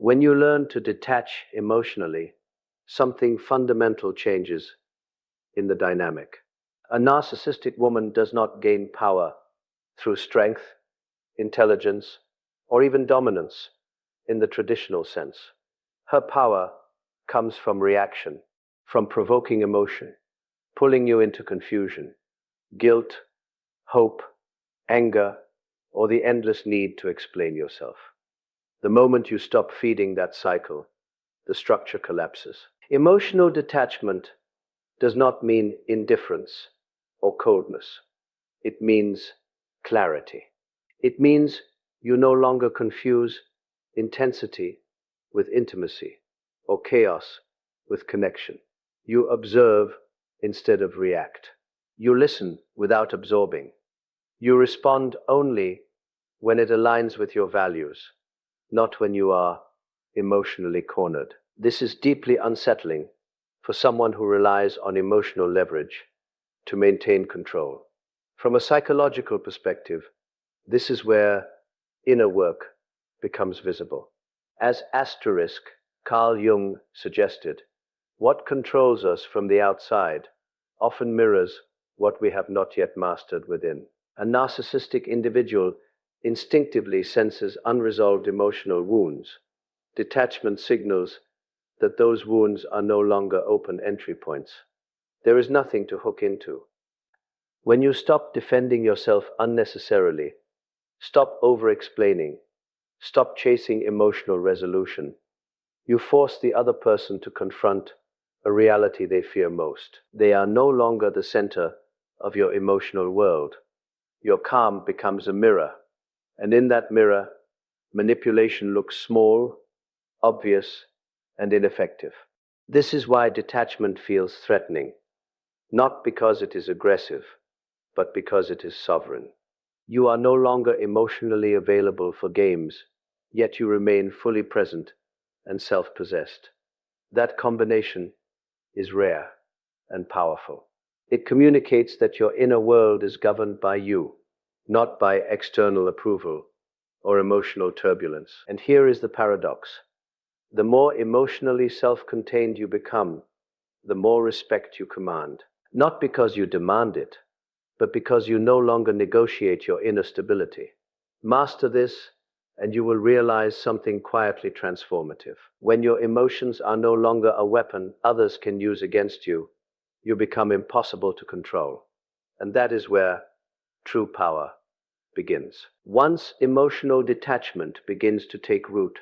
When you learn to detach emotionally, something fundamental changes in the dynamic. A narcissistic woman does not gain power through strength, intelligence, or even dominance in the traditional sense. Her power comes from reaction, from provoking emotion, pulling you into confusion, guilt, hope, anger, or the endless need to explain yourself. The moment you stop feeding that cycle, the structure collapses. Emotional detachment does not mean indifference or coldness. It means clarity. It means you no longer confuse intensity with intimacy or chaos with connection. You observe instead of react. You listen without absorbing. You respond only when it aligns with your values, not when you are emotionally cornered. This is deeply unsettling for someone who relies on emotional leverage to maintain control. From a psychological perspective, this is where inner work becomes visible. As Carl Jung suggested, what controls us from the outside often mirrors what we have not yet mastered within. A narcissistic individual instinctively senses unresolved emotional wounds. Detachment signals that those wounds are no longer open entry points. There is nothing to hook into. When you stop defending yourself unnecessarily, stop over-explaining, stop chasing emotional resolution, you force the other person to confront a reality they fear most. They are no longer the center of your emotional world. Your calm becomes a mirror, and in that mirror, manipulation looks small, obvious, and ineffective. This is why detachment feels threatening, not because it is aggressive, but because it is sovereign. You are no longer emotionally available for games, yet you remain fully present and self-possessed. That combination is rare and powerful. It communicates that your inner world is governed by you, not by external approval or emotional turbulence. And here is the paradox. The more emotionally self-contained you become, the more respect you command. Not because you demand it, but because you no longer negotiate your inner stability. Master this, and you will realize something quietly transformative. When your emotions are no longer a weapon others can use against you, you become impossible to control. And that is where true power begins. Once emotional detachment begins to take root,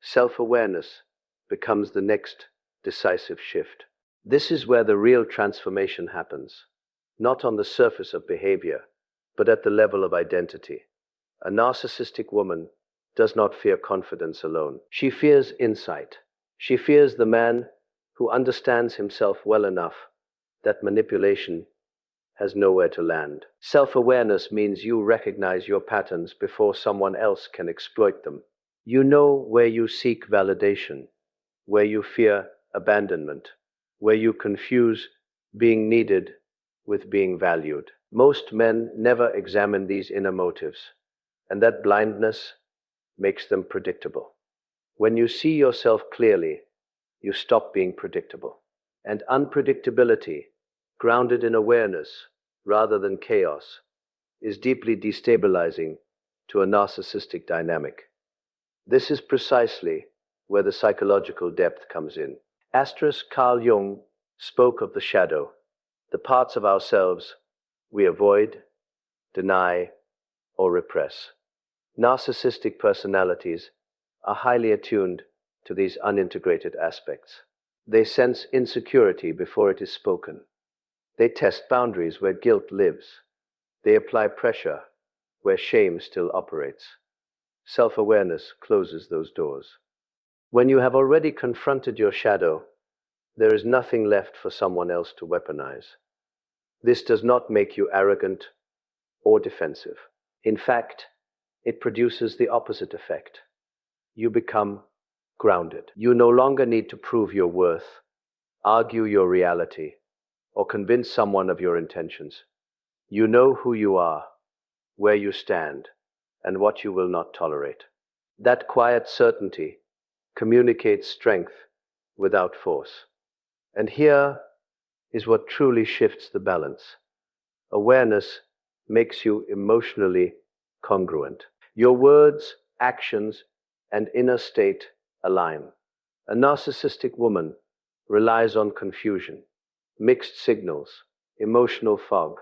self-awareness becomes the next decisive shift. This is where the real transformation happens, not on the surface of behavior, but at the level of identity. A narcissistic woman does not fear confidence alone. She fears insight. She fears the man who understands himself well enough that manipulation has nowhere to land. Self-awareness means you recognize your patterns before someone else can exploit them. You know where you seek validation, where you fear abandonment, where you confuse being needed with being valued. Most men never examine these inner motives, and that blindness makes them predictable. When you see yourself clearly, you stop being predictable. And unpredictability, grounded in awareness rather than chaos, is deeply destabilizing to a narcissistic dynamic. This is precisely where the psychological depth comes in. Carl Jung spoke of the shadow, the parts of ourselves we avoid, deny, or repress. Narcissistic personalities are highly attuned to these unintegrated aspects. They sense insecurity before it is spoken. They test boundaries where guilt lives. They apply pressure where shame still operates. Self-awareness closes those doors. When you have already confronted your shadow, there is nothing left for someone else to weaponize. This does not make you arrogant or defensive. In fact, it produces the opposite effect. You become grounded. You no longer need to prove your worth, argue your reality, or convince someone of your intentions. You know who you are, where you stand, and what you will not tolerate. That quiet certainty communicates strength without force. And here is what truly shifts the balance. Awareness makes you emotionally congruent. Your words, actions, and inner state align. A narcissistic woman relies on confusion, mixed signals, emotional fog,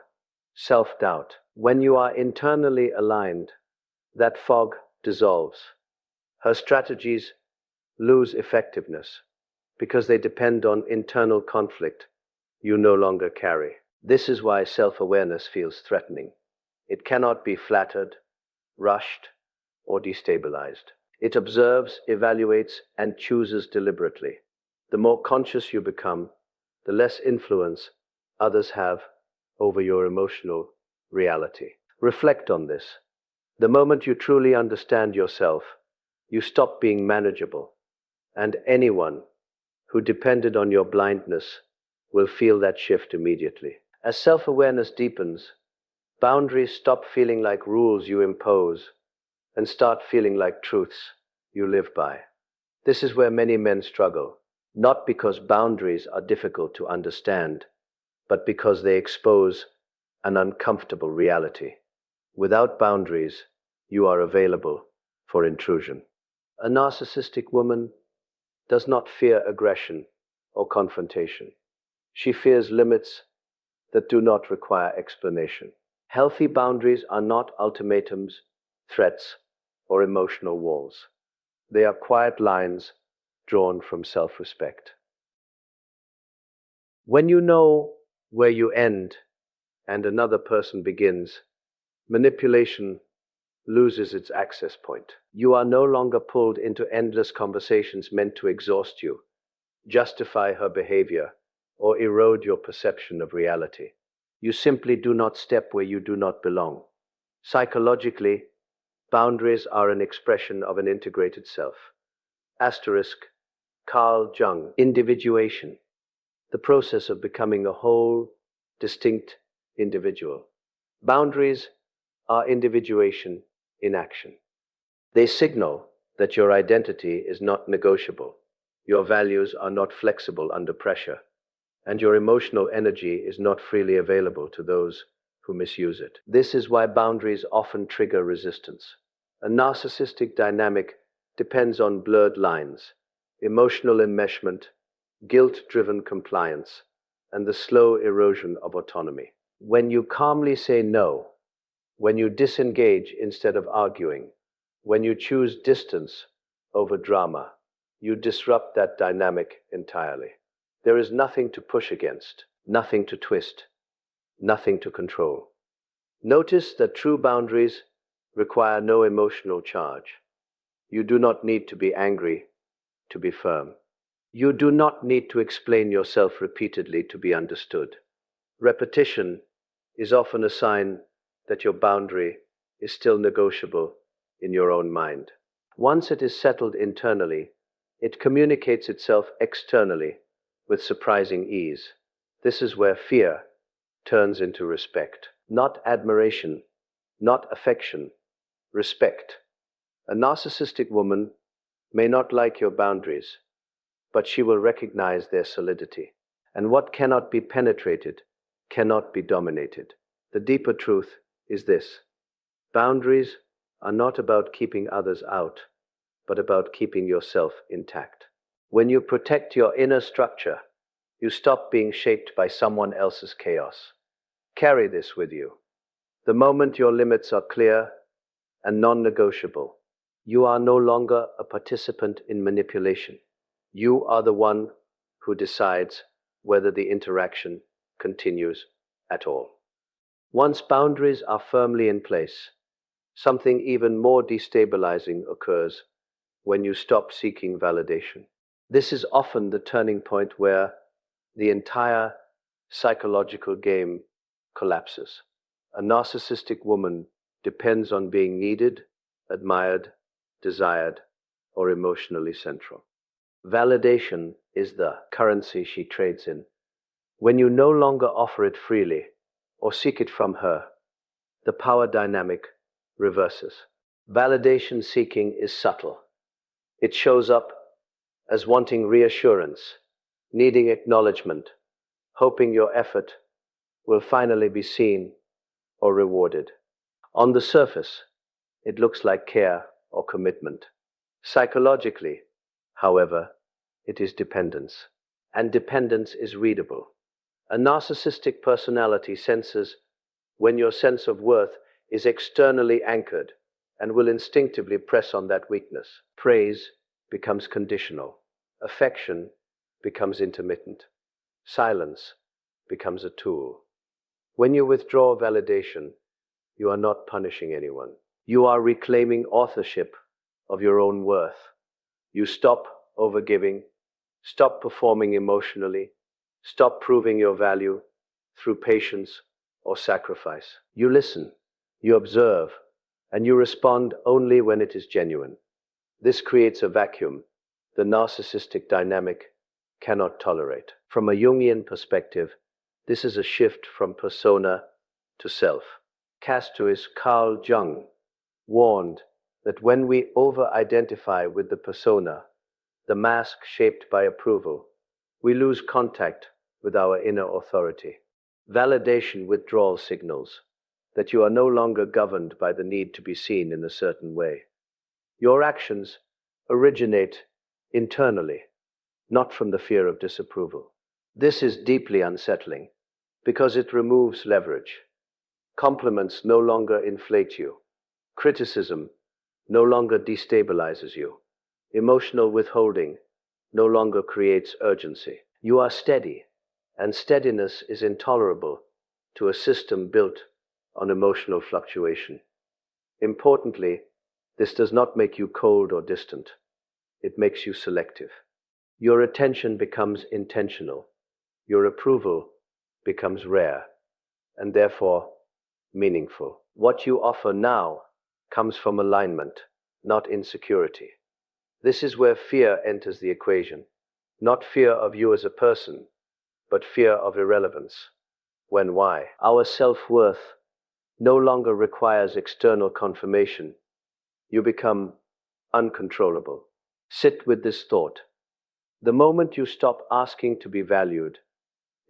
self-doubt. When you are internally aligned, that fog dissolves. Her strategies lose effectiveness because they depend on internal conflict you no longer carry. This is why self-awareness feels threatening. It cannot be flattered, rushed, or destabilized. It observes, evaluates, and chooses deliberately. The more conscious you become, the less influence others have over your emotional reality. Reflect on this. The moment you truly understand yourself, you stop being manageable, and anyone who depended on your blindness will feel that shift immediately. As self-awareness deepens, boundaries stop feeling like rules you impose and start feeling like truths you live by. This is where many men struggle, not because boundaries are difficult to understand, but because they expose an uncomfortable reality. Without boundaries, you are available for intrusion. A narcissistic woman does not fear aggression or confrontation. She fears limits that do not require explanation. Healthy boundaries are not ultimatums, threats, or emotional walls. They are quiet lines drawn from self-respect. When you know where you end and another person begins, manipulation loses its access point. You are no longer pulled into endless conversations meant to exhaust you, justify her behavior, or erode your perception of reality. You simply do not step where you do not belong. Psychologically, boundaries are an expression of an integrated self. Asterisk, Carl Jung, individuation, the process of becoming a whole, distinct individual. Boundaries are individuation in action. They signal that your identity is not negotiable, your values are not flexible under pressure, and your emotional energy is not freely available to those who misuse it. This is why boundaries often trigger resistance. A narcissistic dynamic depends on blurred lines, emotional enmeshment, guilt-driven compliance, and the slow erosion of autonomy. When you calmly say no, when you disengage instead of arguing, when you choose distance over drama, you disrupt that dynamic entirely. There is nothing to push against, nothing to twist, nothing to control. Notice that true boundaries require no emotional charge. You do not need to be angry to be firm. You do not need to explain yourself repeatedly to be understood. Repetition is often a sign that your boundary is still negotiable in your own mind. Once it is settled internally, it communicates itself externally with surprising ease. This is where fear turns into respect. Not admiration, not affection, respect. A narcissistic woman may not like your boundaries, but she will recognize their solidity. And what cannot be penetrated cannot be dominated. The deeper truth is this: boundaries are not about keeping others out, but about keeping yourself intact. When you protect your inner structure, you stop being shaped by someone else's chaos. Carry this with you. The moment your limits are clear and non-negotiable, you are no longer a participant in manipulation. You are the one who decides whether the interaction continues at all. Once boundaries are firmly in place, something even more destabilizing occurs when you stop seeking validation. This is often the turning point where the entire psychological game collapses. A narcissistic woman depends on being needed, admired, desired, or emotionally central. Validation is the currency she trades in. When you no longer offer it freely or seek it from her, the power dynamic reverses. Validation seeking is subtle. It shows up as wanting reassurance, needing acknowledgement, hoping your effort will finally be seen or rewarded. On the surface, it looks like care or commitment. Psychologically, however, it is dependence. And dependence is readable. A narcissistic personality senses when your sense of worth is externally anchored and will instinctively press on that weakness. Praise becomes conditional. Affection becomes intermittent. Silence becomes a tool. When you withdraw validation, you are not punishing anyone. You are reclaiming authorship of your own worth. You stop overgiving, stop performing emotionally, stop proving your value through patience or sacrifice. You listen, you observe, and you respond only when it is genuine. This creates a vacuum the narcissistic dynamic cannot tolerate. From a Jungian perspective, this is a shift from persona to self. Casuist Carl Jung warned that when we over-identify with the persona, the mask shaped by approval, we lose contact with our inner authority. Validation withdrawal signals that you are no longer governed by the need to be seen in a certain way. Your actions originate internally, not from the fear of disapproval. This is deeply unsettling because it removes leverage. Compliments no longer inflate you. Criticism no longer destabilizes you. Emotional withholding no longer creates urgency. You are steady, and steadiness is intolerable to a system built on emotional fluctuation. Importantly, this does not make you cold or distant. It makes you selective. Your attention becomes intentional. Your approval becomes rare, and therefore meaningful. What you offer now comes from alignment, not insecurity. This is where fear enters the equation. Not fear of you as a person, but fear of irrelevance. Why? Our self-worth no longer requires external confirmation. You become uncontrollable. Sit with this thought. The moment you stop asking to be valued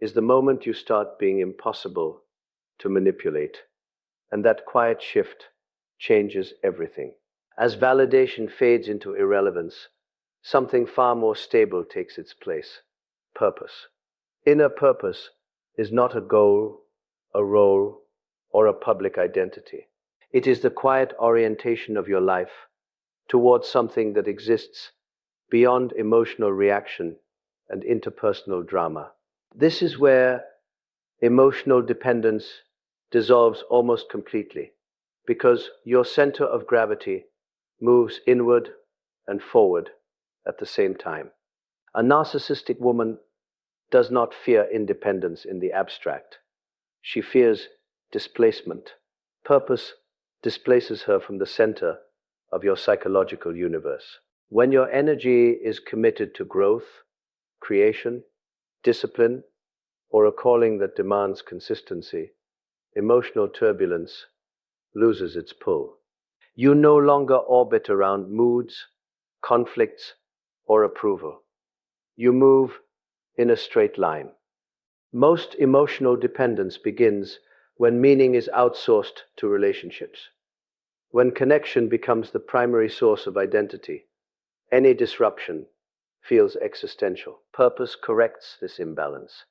is the moment you start being impossible to manipulate. And that quiet shift changes everything. As validation fades into irrelevance, something far more stable takes its place. Purpose. Inner purpose is not a goal, a role, or a public identity. It is the quiet orientation of your life towards something that exists beyond emotional reaction and interpersonal drama. This is where emotional dependence dissolves almost completely, because your center of gravity moves inward and forward at the same time. A narcissistic woman does not fear independence in the abstract. She fears displacement. Purpose displaces her from the center of your psychological universe. When your energy is committed to growth, creation, discipline, or a calling that demands consistency, emotional turbulence loses its pull. You no longer orbit around moods, conflicts, or approval. You move in a straight line. Most emotional dependence begins when meaning is outsourced to relationships. When connection becomes the primary source of identity, any disruption feels existential. Purpose corrects this imbalance.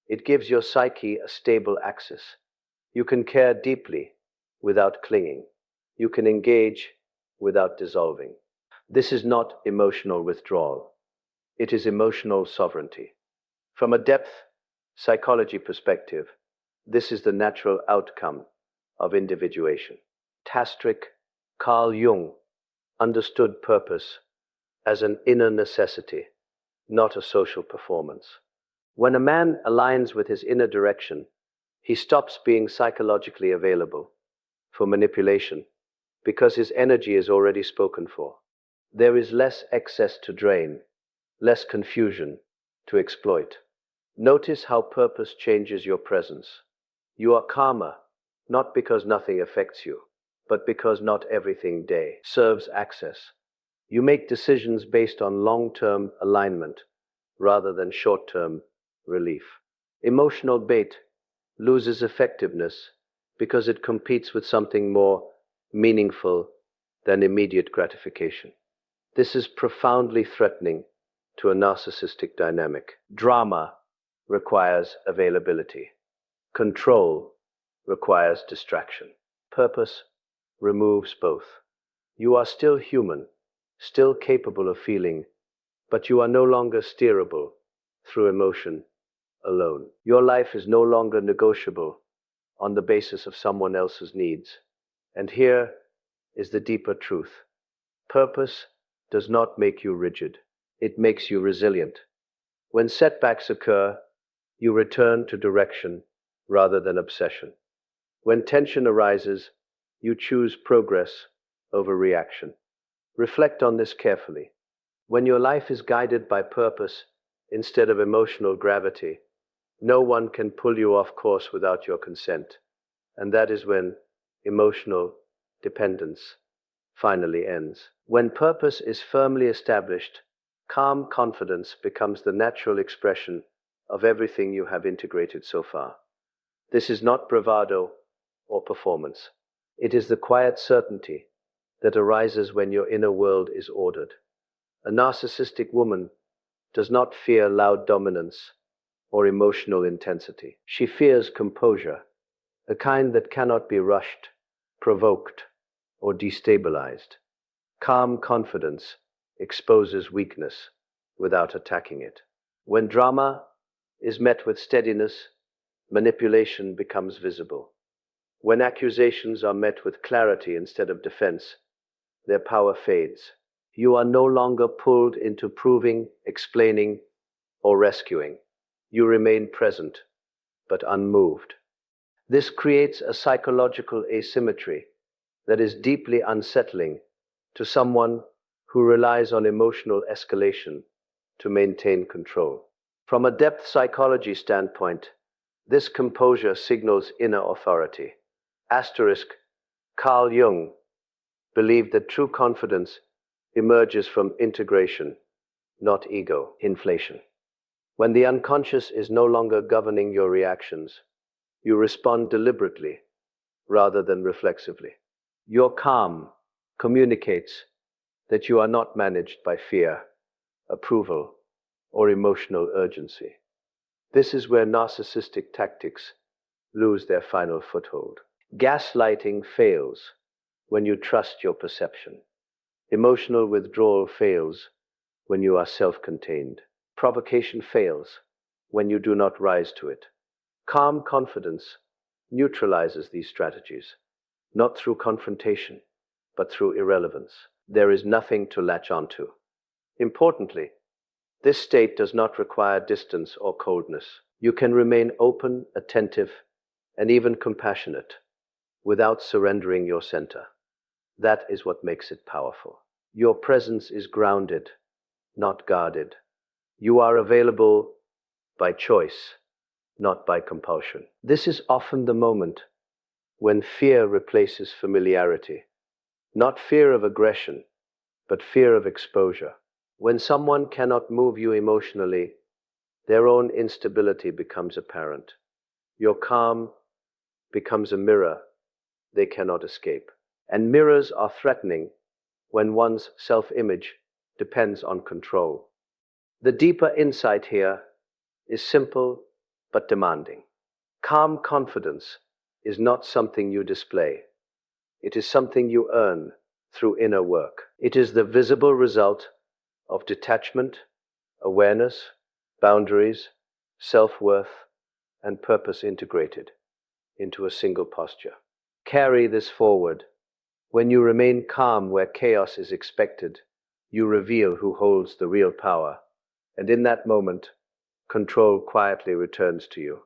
It gives your psyche a stable axis. You can care deeply without clinging. You can engage without dissolving. This is not emotional withdrawal. It is emotional sovereignty. From a depth psychology perspective, this is the natural outcome of individuation. Carl Jung understood purpose as an inner necessity, not a social performance. When a man aligns with his inner direction, he stops being psychologically available for manipulation because his energy is already spoken for. There is less excess to drain, less confusion to exploit. Notice how purpose changes your presence. You are calmer, not because nothing affects you, but because not everything serves access. You make decisions based on long-term alignment rather than short-term relief. Emotional bait loses effectiveness because it competes with something more meaningful than immediate gratification. This is profoundly threatening to a narcissistic dynamic. Drama requires availability. Control requires distraction. Purpose removes both. You are still human, still capable of feeling, but you are no longer steerable through emotion alone. Your life is no longer negotiable on the basis of someone else's needs. And here is the deeper truth. Purpose does not make you rigid. It makes you resilient. When setbacks occur, you return to direction rather than obsession. When tension arises, you choose progress over reaction. Reflect on this carefully. When your life is guided by purpose instead of emotional gravity, no one can pull you off course without your consent. And that is when emotional dependence finally ends. When purpose is firmly established, calm confidence becomes the natural expression of everything you have integrated so far. This is not bravado or performance. It is the quiet certainty that arises when your inner world is ordered. A narcissistic woman does not fear loud dominance or emotional intensity. She fears composure, a kind that cannot be rushed, provoked, or destabilized. Calm confidence exposes weakness without attacking it. When drama is met with steadiness, manipulation becomes visible. When accusations are met with clarity instead of defense, their power fades. You are no longer pulled into proving, explaining, or rescuing. You remain present, but unmoved. This creates a psychological asymmetry that is deeply unsettling to someone who relies on emotional escalation to maintain control. From a depth psychology standpoint, this composure signals inner authority. Asterisk, Carl Jung believed that true confidence emerges from integration, not ego inflation. When the unconscious is no longer governing your reactions, you respond deliberately rather than reflexively. Your calm communicates that you are not managed by fear, approval, or emotional urgency. This is where narcissistic tactics lose their final foothold. Gaslighting fails when you trust your perception. Emotional withdrawal fails when you are self-contained. Provocation fails when you do not rise to it. Calm confidence neutralizes these strategies, not through confrontation, but through irrelevance. There is nothing to latch onto. Importantly, this state does not require distance or coldness. You can remain open, attentive, and even compassionate without surrendering your center. That is what makes it powerful. Your presence is grounded, not guarded. You are available by choice, not by compulsion. This is often the moment when fear replaces familiarity. Not fear of aggression, but fear of exposure. When someone cannot move you emotionally, their own instability becomes apparent. Your calm becomes a mirror they cannot escape. And mirrors are threatening when one's self-image depends on control. The deeper insight here is simple but demanding. Calm confidence is not something you display. It is something you earn through inner work. It is the visible result of detachment, awareness, boundaries, self-worth, and purpose integrated into a single posture. Carry this forward. When you remain calm where chaos is expected, you reveal who holds the real power, and in that moment, control quietly returns to you.